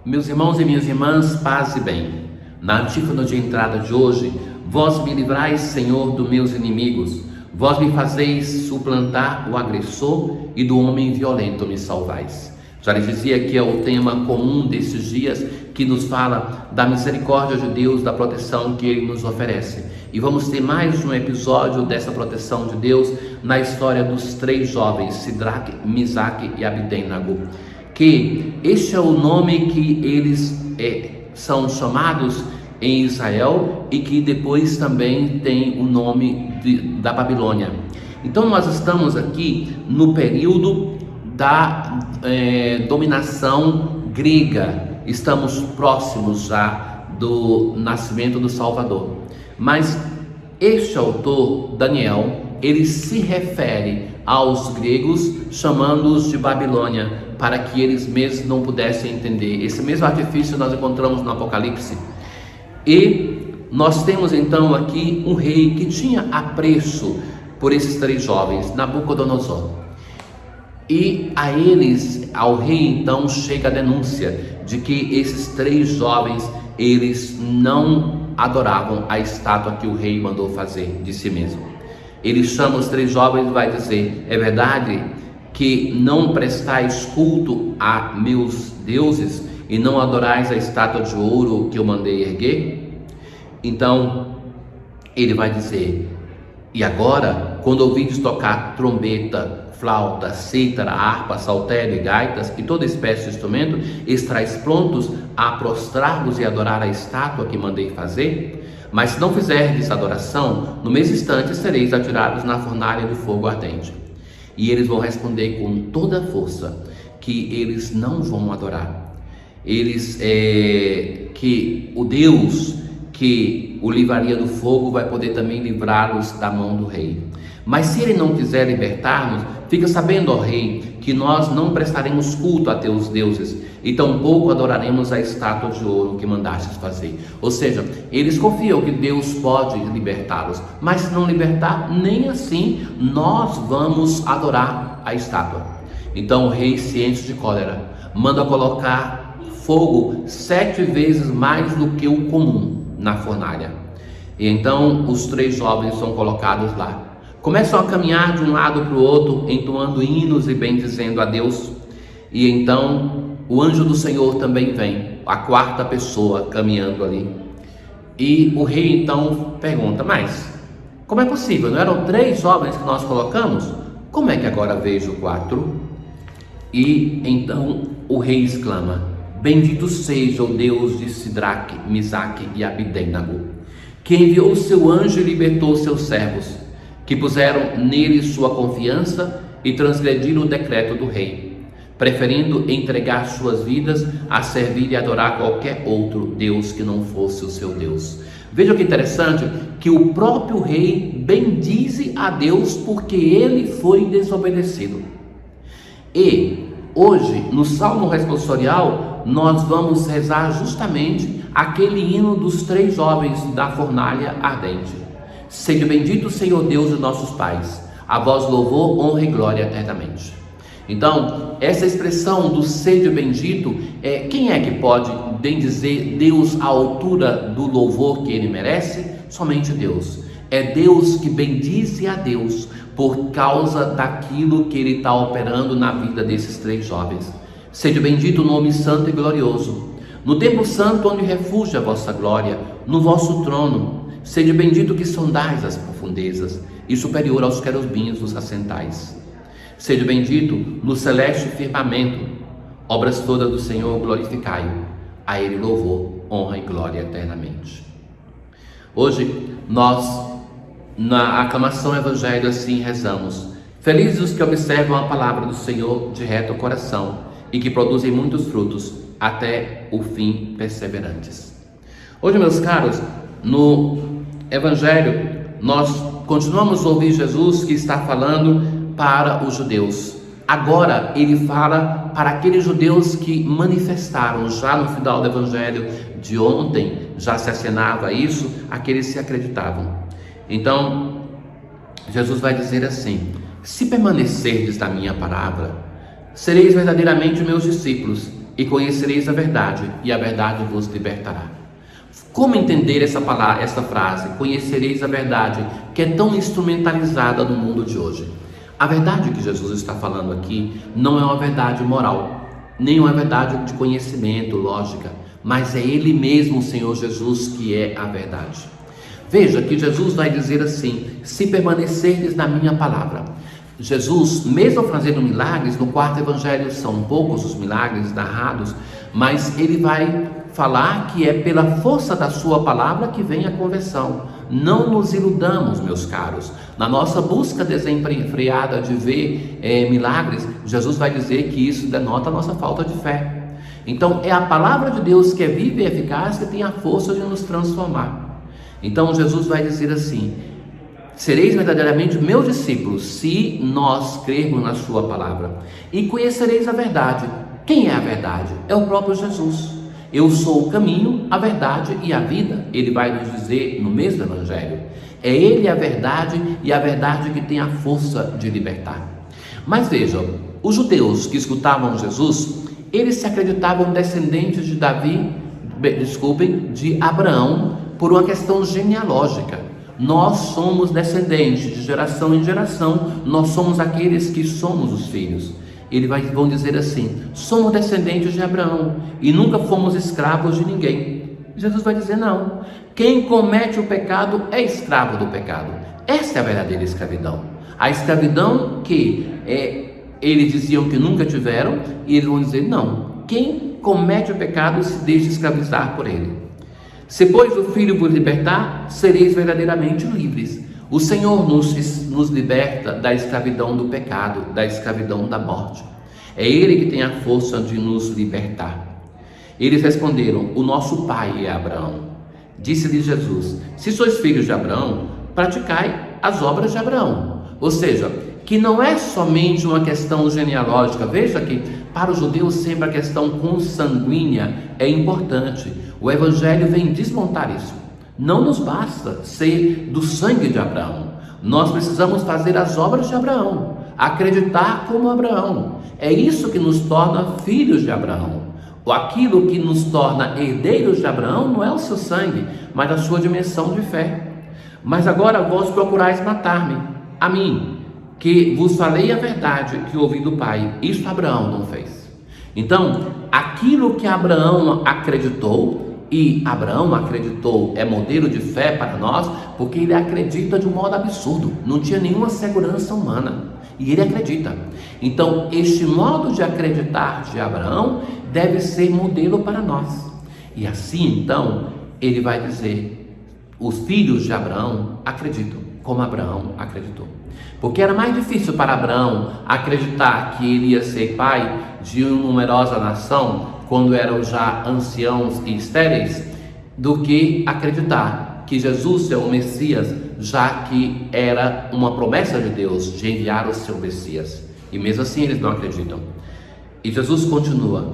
Meus irmãos e minhas irmãs, paz e bem. Na antífona de entrada de hoje, vós me livrais, Senhor, dos meus inimigos. Vós me fazeis suplantar o agressor e do homem violento me salvais. Já lhes dizia que é o tema comum desses dias, que nos fala da misericórdia de Deus, da proteção que Ele nos oferece. E vamos ter mais um episódio dessa proteção de Deus na história dos três jovens, Sidraque, Misaque e Abidênago. Que este é o nome que eles são chamados em Israel e que depois também tem o nome da Babilônia. Então nós estamos aqui no período da dominação grega, estamos próximos já do nascimento do Salvador. Mas este autor, Daniel, ele se refere aos gregos chamando-os de Babilônia, para que eles mesmos não pudessem entender. Esse mesmo artifício nós encontramos no Apocalipse. E nós temos então aqui um rei que tinha apreço por esses três jovens, Nabucodonosor. E ao rei então chega a denúncia de que esses três jovens, eles não adoravam a estátua que o rei mandou fazer de si mesmo. Ele chama os três jovens e vai dizer: é verdade que não prestais culto a meus deuses e não adorais a estátua de ouro que eu mandei erguer? Então ele vai dizer: e agora, quando ouvides tocar trombeta, flauta, cítara, harpa, saltério e gaitas e toda espécie de instrumento, estáis prontos a prostrar-vos e adorar a estátua que mandei fazer? Mas se não fizerdes adoração, no mesmo instante sereis atirados na fornalha de fogo ardente. E eles vão responder com toda a força que eles não vão adorar. Que o Deus que o livraria do fogo vai poder também livrá-los da mão do rei. Mas se ele não quiser libertar-nos, fica sabendo, ó rei, que nós não prestaremos culto a teus deuses e tampouco adoraremos a estátua de ouro que mandastes fazer. Ou seja, eles confiam que Deus pode libertá-los, mas se não libertar, nem assim nós vamos adorar a estátua. Então o rei se enche de cólera, manda colocar fogo 7 vezes mais do que o comum na fornalha. E então os três jovens são colocados lá. Começam a caminhar de um lado para o outro, entoando hinos e bendizendo a Deus. E então o anjo do Senhor também vem, a quarta pessoa caminhando ali. E o rei então pergunta: mas como é possível? Não eram 3 jovens que nós colocamos? Como é que agora vejo 4? E então o rei exclama: bendito seja o Deus de Sidraque, Misaque e Abidênago, que enviou o seu anjo e libertou os seus servos, que puseram nele sua confiança e transgrediram o decreto do rei, preferindo entregar suas vidas a servir e adorar qualquer outro Deus que não fosse o seu Deus. Veja que interessante, que o próprio rei bendize a Deus porque ele foi desobedecido. E hoje, no Salmo responsorial, nós vamos rezar justamente aquele hino dos 3 jovens da fornalha ardente. Seja bendito, Senhor Deus de nossos pais, a vós louvor, honra e glória eternamente. Então, essa expressão do seja bendito, quem é que pode bendizer Deus à altura do louvor que ele merece? Somente Deus. É Deus que bendize a Deus por causa daquilo que ele está operando na vida desses 3 jovens. Seja bendito o nome santo e glorioso, no templo santo onde refugia a vossa glória, no vosso trono. Seja bendito que sondais as profundezas e superior aos querubins vos assentais. Seja bendito no celeste firmamento, obras todas do Senhor glorificai-o, a ele louvor, honra e glória eternamente. Hoje nós, na aclamação evangelho, assim rezamos: felizes os que observam a palavra do Senhor de reto coração e que produzem muitos frutos até o fim perseverantes. Hoje, meus caros, no evangelho nós continuamos a ouvir Jesus que está falando para os judeus. Agora ele fala para aqueles judeus que manifestaram já no final do evangelho de ontem, já se acenava isso, aqueles que acreditavam. Então Jesus vai dizer assim: se permanecerdes na minha palavra, sereis verdadeiramente meus discípulos e conhecereis a verdade, e a verdade vos libertará. Como entender essa palavra, essa frase, conhecereis a verdade, que é tão instrumentalizada no mundo de hoje? A verdade que Jesus está falando aqui não é uma verdade moral, nem uma verdade de conhecimento, lógica, mas é Ele mesmo, o Senhor Jesus, que é a verdade. Veja que Jesus vai dizer assim: se permanecerdes na minha palavra. Jesus, mesmo fazendo milagres, no quarto evangelho são poucos os milagres narrados, mas ele vai falar que é pela força da sua palavra que vem a conversão. Não nos iludamos, meus caros. Na nossa busca desenfreada de ver milagres, Jesus vai dizer que isso denota a nossa falta de fé. Então é a palavra de Deus que é viva e eficaz, que tem a força de nos transformar. Então Jesus vai dizer assim: sereis verdadeiramente meus discípulos, se nós crermos na sua palavra, e conhecereis a verdade. Quem é a verdade? É o próprio Jesus. Eu sou o caminho, a verdade e a vida. Ele vai nos dizer no mesmo evangelho. É Ele a verdade, e a verdade que tem a força de libertar. Mas vejam, os judeus que escutavam Jesus, eles se acreditavam descendentes de de Abraão, por uma questão genealógica. Nós somos descendentes, de geração em geração, nós somos aqueles que somos os filhos. Vão dizer assim: somos descendentes de Abraão e nunca fomos escravos de ninguém. Jesus vai dizer: não, quem comete o pecado é escravo do pecado. Essa é a verdadeira escravidão. A escravidão que eles diziam que nunca tiveram, e eles vão dizer: não, quem comete o pecado se deixa escravizar por ele. Se pois o Filho vos libertar, sereis verdadeiramente livres. O Senhor nos liberta da escravidão do pecado, da escravidão da morte. É Ele que tem a força de nos libertar. Eles responderam: o nosso pai é Abraão. Disse-lhe Jesus: se sois filhos de Abraão, praticai as obras de Abraão. Ou seja, que não é somente uma questão genealógica. Veja que para os judeus sempre a questão consanguínea é importante. O Evangelho vem desmontar isso. Não nos basta ser do sangue de Abraão. Nós precisamos fazer as obras de Abraão, acreditar como Abraão. É isso que nos torna filhos de Abraão. Aquilo que nos torna herdeiros de Abraão não é o seu sangue, mas a sua dimensão de fé. Mas agora vós procurais matar-me, a mim, que vos falei a verdade que ouvi do Pai. Isso Abraão não fez. Então, aquilo que Abraão acreditou, e Abraão acreditou, é modelo de fé para nós, porque ele acredita de um modo absurdo, não tinha nenhuma segurança humana, e ele acredita. Então, este modo de acreditar de Abraão deve ser modelo para nós. E assim, então, ele vai dizer: os filhos de Abraão acreditam como Abraão acreditou. Porque era mais difícil para Abraão acreditar que ele ia ser pai de uma numerosa nação, quando eram já anciãos e estéreis, do que acreditar que Jesus é o Messias, já que era uma promessa de Deus de enviar o seu Messias. E mesmo assim eles não acreditam. E Jesus continua: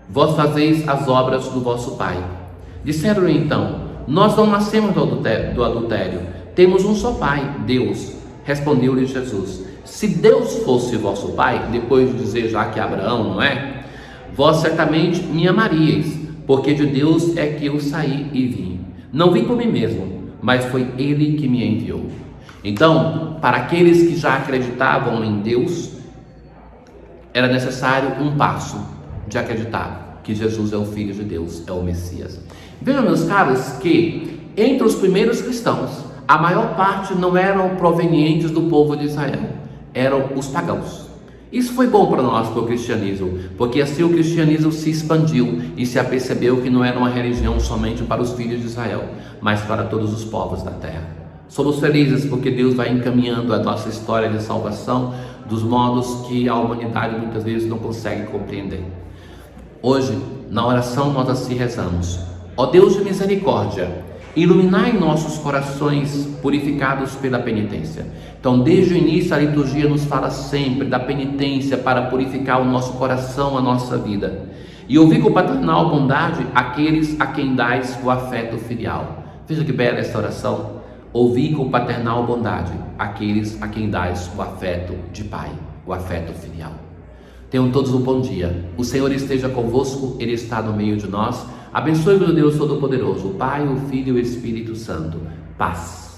vós fazeis as obras do vosso pai. Disseram-lhe então: nós não nascemos do adultério, temos um só pai, Deus. Respondeu-lhe Jesus: se Deus fosse vosso pai, depois de dizer já que Abraão não é, vós certamente me amaríeis, porque de Deus é que eu saí e vim. Não vim por mim mesmo, mas foi Ele que me enviou. Então, para aqueles que já acreditavam em Deus, era necessário um passo de acreditar que Jesus é o Filho de Deus, é o Messias. Vejam, meus caros, que entre os primeiros cristãos, a maior parte não eram provenientes do povo de Israel, eram os pagãos. Isso foi bom para nós, para o cristianismo, porque assim o cristianismo se expandiu e se apercebeu que não era uma religião somente para os filhos de Israel, mas para todos os povos da terra. Somos felizes porque Deus vai encaminhando a nossa história de salvação dos modos que a humanidade muitas vezes não consegue compreender. Hoje, na oração, nós assim rezamos: ó Deus de misericórdia, iluminai nossos corações purificados pela penitência. Então, desde o início, a liturgia nos fala sempre da penitência para purificar o nosso coração, a nossa vida. E ouvi com paternal bondade aqueles a quem dais o afeto filial. Veja que bela essa oração. Ouvi com paternal bondade aqueles a quem dais o afeto de pai, o afeto filial. Tenham todos um bom dia. O Senhor esteja convosco, Ele está no meio de nós. Abençoe-vos o Deus Todo-Poderoso, o Pai, o Filho e o Espírito Santo. Paz.